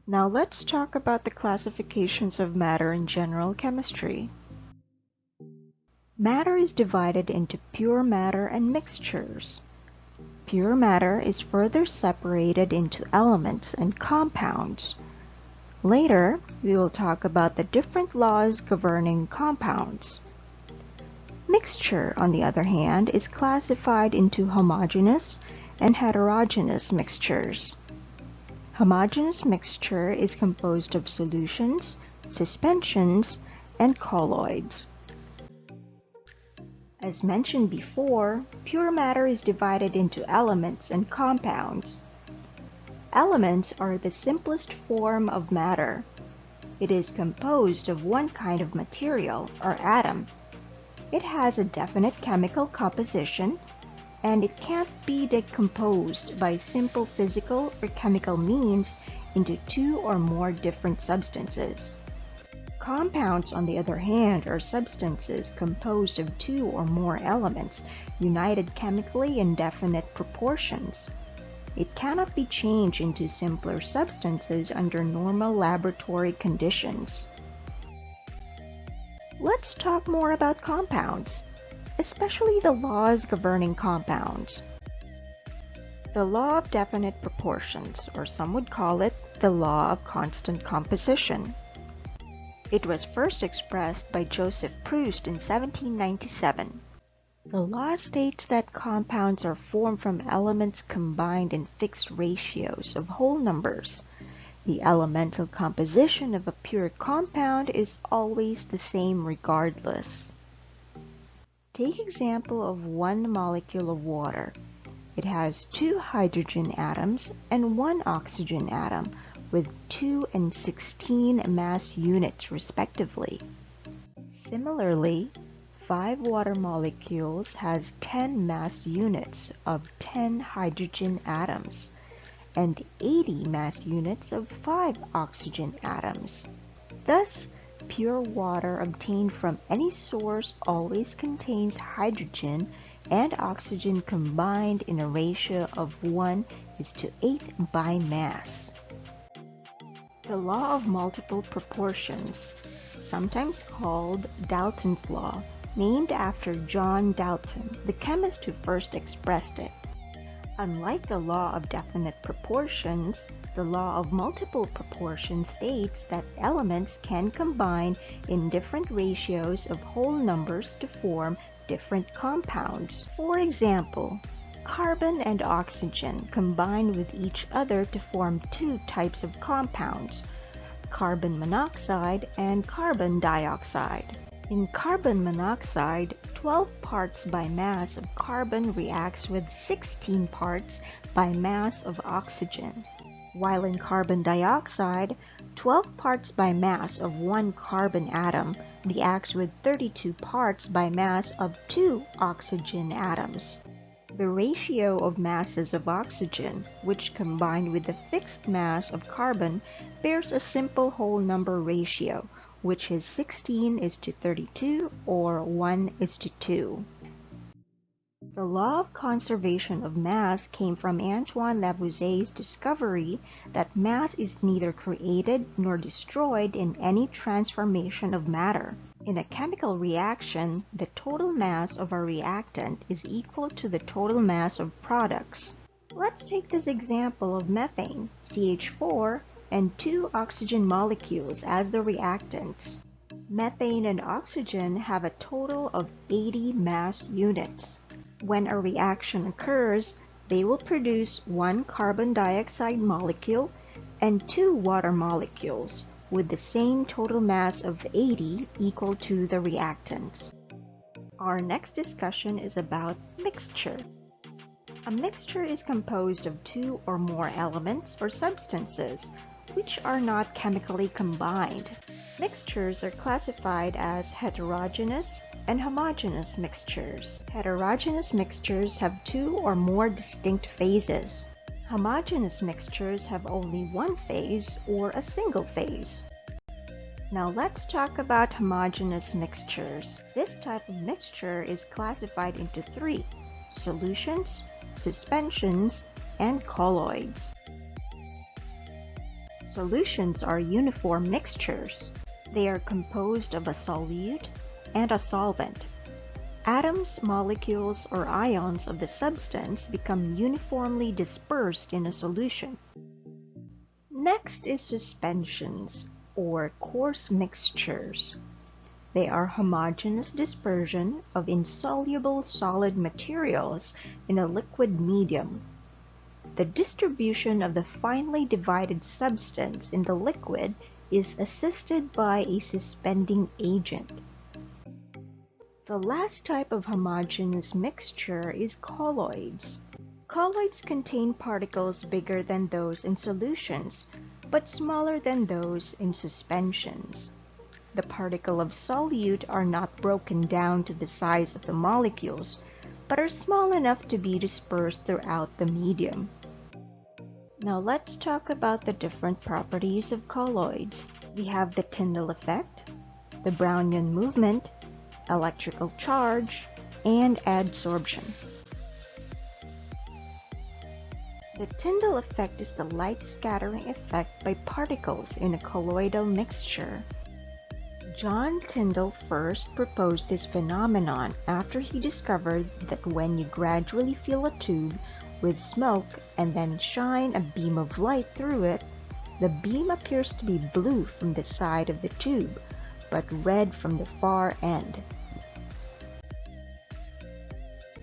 Now let's talk about the classifications of matter in general chemistry. Matter is divided into pure matter and mixtures. Pure matter is further separated into elements and compounds. Later, we will talk about the different laws governing compounds. Mixture, on the other hand, is classified into homogeneous and heterogeneous mixtures. Homogeneous mixture is composed of solutions, suspensions, and colloids. As mentioned before, pure matter is divided into elements and compounds. Elements are the simplest form of matter. It is composed of one kind of material, or atom. It has a definite chemical composition, and it can't be decomposed by simple physical or chemical means into two or more different substances. Compounds, on the other hand, are substances composed of two or more elements united chemically in definite proportions. It cannot be changed into simpler substances under normal laboratory conditions. Let's talk more about compounds, especially the laws governing compounds. The law of definite proportions, or some would call it the law of constant composition. It was first expressed by Joseph Proust in 1797. The law states that compounds are formed from elements combined in fixed ratios of whole numbers. The elemental composition of a pure compound is always the same regardless. Take example of one molecule of water. It has 2 hydrogen atoms and 1 oxygen atom with 2 and 16 mass units respectively. Similarly, 5 water molecules has 10 mass units of 10 hydrogen atoms and 80 mass units of 5 oxygen atoms. Thus, pure water obtained from any source always contains hydrogen and oxygen combined in a ratio of 1:8 by mass. The law of multiple proportions, sometimes called Dalton's law, named after John Dalton, the chemist who first expressed it. Unlike the law of definite proportions, the law of multiple proportions states that elements can combine in different ratios of whole numbers to form different compounds. For example, carbon and oxygen combine with each other to form 2 types of compounds, carbon monoxide and carbon dioxide. In carbon monoxide, 12 parts by mass of carbon reacts with 16 parts by mass of oxygen, while in carbon dioxide, 12 parts by mass of one carbon atom reacts with 32 parts by mass of 2 oxygen atoms. The ratio of masses of oxygen, which combined with the fixed mass of carbon, bears a simple whole number ratio, which is 16:32 or 1:2. The law of conservation of mass came from Antoine Lavoisier's discovery that mass is neither created nor destroyed in any transformation of matter. In a chemical reaction, the total mass of a reactant is equal to the total mass of products. Let's take this example of methane, CH4, and 2 oxygen molecules as the reactants. Methane and oxygen have a total of 80 mass units. When a reaction occurs, they will produce 1 carbon dioxide molecule and 2 water molecules, with the same total mass of 80 equal to the reactants. Our next discussion is about mixture. A mixture is composed of 2 or more elements or substances, which are not chemically combined. Mixtures are classified as heterogeneous and homogeneous mixtures. Heterogeneous mixtures have 2 or more distinct phases. Homogeneous mixtures have only one phase or a single phase. Now let's talk about homogeneous mixtures. This type of mixture is classified into 3: solutions, suspensions, and colloids. Solutions are uniform mixtures. They are composed of a solute and a solvent. Atoms, molecules, or ions of the substance become uniformly dispersed in a solution. Next is suspensions, or coarse mixtures. They are homogeneous dispersion of insoluble solid materials in a liquid medium. The distribution of the finely divided substance in the liquid is assisted by a suspending agent. The last type of homogeneous mixture is colloids. Colloids contain particles bigger than those in solutions, but smaller than those in suspensions. The particles of solute are not broken down to the size of the molecules, but are small enough to be dispersed throughout the medium. Now let's talk about the different properties of colloids. We have the Tyndall Effect, the Brownian Movement, electrical charge, and adsorption. The Tyndall effect is the light scattering effect by particles in a colloidal mixture. John Tyndall first proposed this phenomenon after he discovered that when you gradually fill a tube with smoke and then shine a beam of light through it, the beam appears to be blue from the side of the tube, but red from the far end.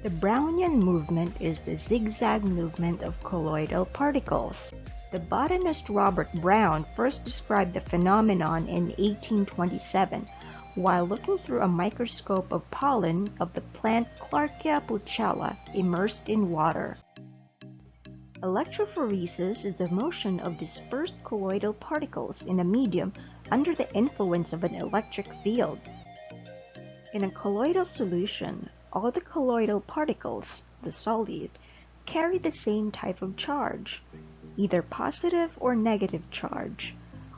The Brownian movement is the zigzag movement of colloidal particles. The botanist Robert Brown first described the phenomenon in 1827 while looking through a microscope of pollen of the plant Clarkia puchella immersed in water. Electrophoresis is the motion of dispersed colloidal particles in a medium under the influence of an electric field. In a colloidal solution, all the colloidal particles, the solute, carry the same type of charge, either positive or negative charge,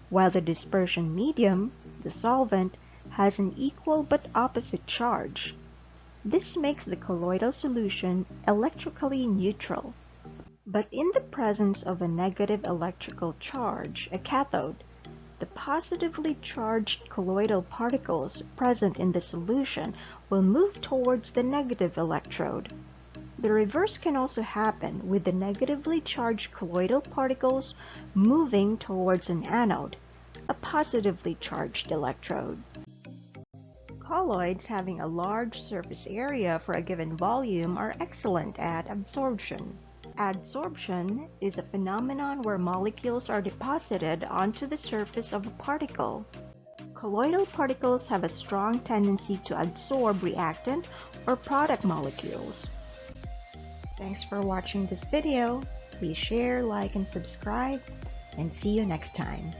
while the dispersion medium, the solvent, has an equal but opposite charge. This makes the colloidal solution electrically neutral. But in the presence of a negative electrical charge, a cathode, the positively charged colloidal particles present in the solution will move towards the negative electrode. The reverse can also happen with the negatively charged colloidal particles moving towards an anode, a positively charged electrode. Colloids having a large surface area for a given volume are excellent at absorption. Adsorption is a phenomenon where molecules are deposited onto the surface of a particle. Colloidal particles have a strong tendency to absorb reactant or product molecules. Thanks for watching this video. Please share, like, and subscribe, and see you next time.